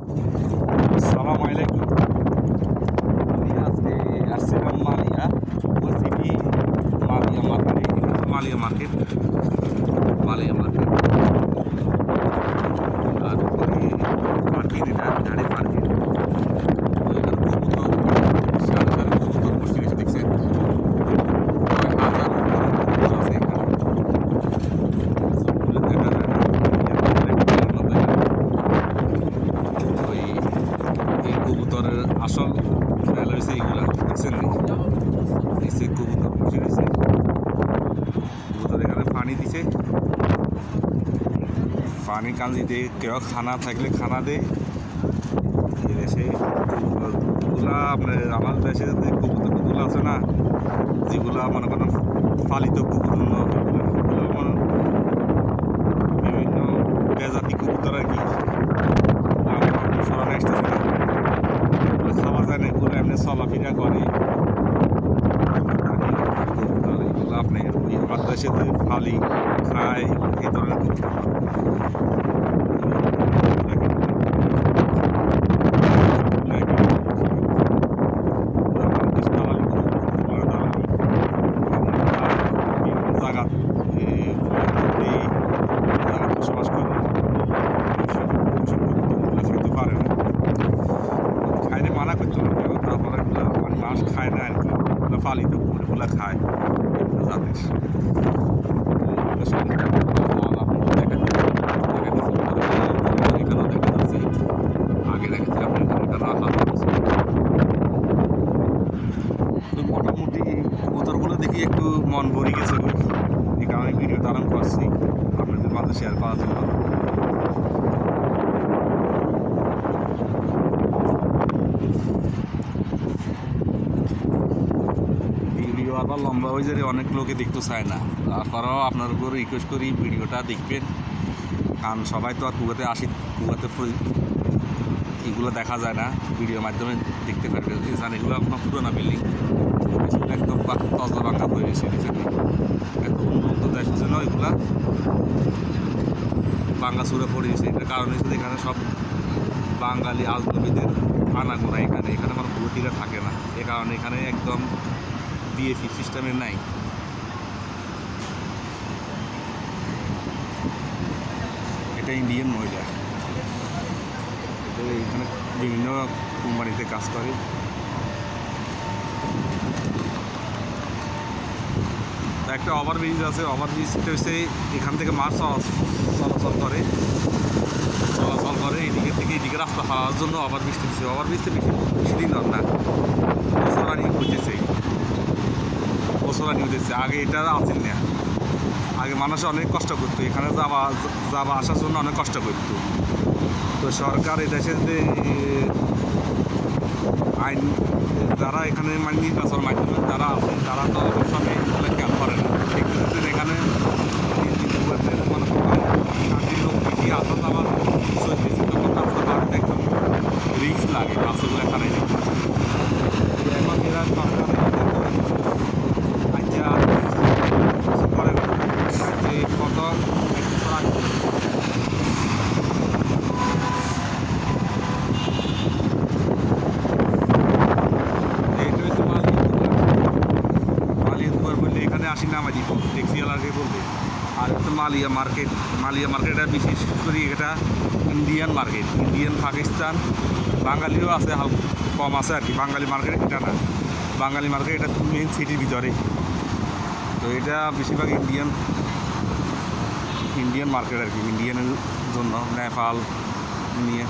আসসালামু আলাইকুম। আমি আজকে আসছিলাম মালিয়া সিটি মালিয়া মার্কেটে। মালিয়া মার্কেট আর পার্কিং, এটা গাড়ি পার্কিং। এখানে কবুতর, সারি সারি কবুতর বসে গেছে দেখছেন। কয়েক হাজার কবুতর আছে এখানে, সবগুলো দেখা যায় না। ওই এই কবুতরের আসল খেলা হয়েছে এইগুলা দেখছেন নি, নিচে কবুতর বসে রয়েছে। কবুতর এখানে পানি দিছে, পানি কান্দি দে, কেউ খানা থাকলে খানা দে। এই দেশে কবুতরগুলা আপনার আমার দেশে যে কবুতরগুলো আছে না, যেগুলা মনে করেন পালিত কুকুর, মানে বিভিন্ন প্রজাতি কবুতর আর কি, সরানো আসতেছে না, এগুলো খাওয়া যায় না, এগুলো এমনি চলাফেরা করে। এগুলো আপনার ওই আমার দেশে যে ফালি খায় এই ধরনের কবুতর। বসবাস করে খেতে পারে না, খাইলে মানা করতে হবে। তারপরে মানে মাছ খায় না আর কি, পালিত কুকুরগুলো খায় এগুলো জাতির। এখানেও দেখা যাচ্ছে, আগে দেখাচ্ছিলাম তো মোটামুটি কবুতরগুলো দেখি একটু মন ভরে গেছে। এই কারণে ভিডিওটা আরম্ভ করছি আপনাদের মাঝে শেয়ার করার জন্য। ভিডিও আবার লম্বা হয়ে যায়, অনেক লোকে দেখতে চায় না। তারপরেও আপনার উপর রিকোয়েস্ট করি ভিডিওটা দেখবেন, কারণ সবাই তো আর কুয়াতে এগুলো দেখা যায় না, ভিডিওর মাধ্যমে দেখতে পারবে। জান এগুলো আপনার পুরোনো বিল্ডিং, একদম তজা বাঙ্গা হয়ে গেছে, এত উন্নত দেশ হচ্ছে না, এগুলা বাঙ্গা সুরে পড়ে গেছে। এটার কারণ হিসেবে এখানে সব বাঙালি আজনবীদের আনাগোনা, এখানে আমার ভুটিরা থাকে না, এ কারণে এখানে একদম বিএফি সিস্টেমের নাই। এটা ইন্ডিয়ান মহিলা, এখানে বিভিন্ন কোম্পানিতে কাজ করে। একটা ওভারব্রিজ আছে, ওভারব্রিজটা হচ্ছে এখান থেকে মাছ চলাচল করে এদিকে থেকে এদিকে রাস্তা পাওয়ার জন্য ওভারব্রিজটা দিচ্ছে। ওভারব্রিজটা বেশি দিন না, বছরানি উঠেছে, আগে এটা আসেন না। আগে মানুষ অনেক কষ্ট করতো, এখানে যাওয়া আসার জন্য অনেক কষ্ট করতো। তো সরকার এদেশের যে আইন, যারা এখানে মানে নির্বাচন মাধ্যমে যারা আছে, তারা তো সবই খেয়াল করে না। সেক্ষেত্রে এখানে লোক বেশি আসা যাওয়া চলতেছে, তখন রাস্তা পাওয়াতে একদম রিস্ক লাগে বাসগুলো এখানে। এখন এরা সরকার করে যে কত আসি না আমার দিব ট্যাক্সিওয়ালাকে বলবে। আর হচ্ছে মালিয়া মার্কেটটা বিশেষ করে এটা ইন্ডিয়ান মার্কেট, ইন্ডিয়ান পাকিস্তান বাঙালিও আছে, কম আছে আর কি। বাঙালি মার্কেট এটা না, বাঙালি মার্কেট এটা মেইন সিটির ভিতরে। তো এটা বেশিরভাগ ইন্ডিয়ান মার্কেট আর কি, ইন্ডিয়ানের জন্য নেপাল নিয়ে।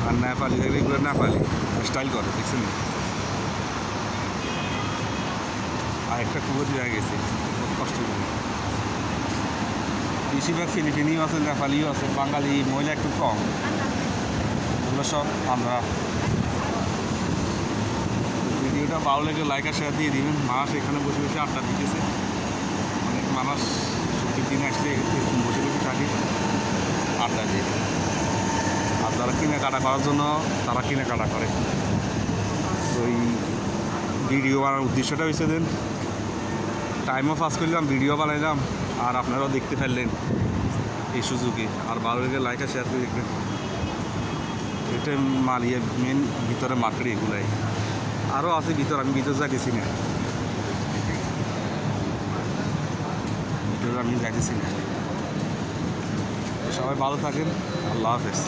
আর নেপালি থাকলে এগুলো নেপালি স্টাইল করে, দেখছেন। আর একটা কুকুরই হয়ে গেছে, খুব কষ্ট করে। বেশিরভাগ ফিলিপিনিও আছে, নেপালিও আছে, বাঙালি মহিলা একটু কম। এগুলো সব আমরা। ভিডিওটা ভালো লেগে লাইক আর শেয়ার দিয়ে দিবেন। মাছ এখানে বসে বসে আড্ডা দিতেছে, অনেক মানুষ ছুটির দিনে আসলে বসে বসে থাকে, আড্ডা দিয়ে। আর যারা কেনাকাটা করার জন্য তারা কেনাকাটা করে। তো এই ভিডিও বানানোর উদ্দেশ্যটা হয়েছে দেন টাইমও পাস করলাম, ভিডিও বানাইলাম, আর আপনারাও দেখতে ফেললেন। এই সুযোগে। আর ভালো লেগে লাইক আর শেয়ার করে দেখবেন। এটা মাল ইয়ে মেন ভিতরে মার্কেট এগুলাই, আরও আছে ভিতর, আমি ভিতরে যাইতেছি না, ভিতরে আমি যাইতেছি না। সবাই ভালো থাকেন, আল্লাহ হাফেজ।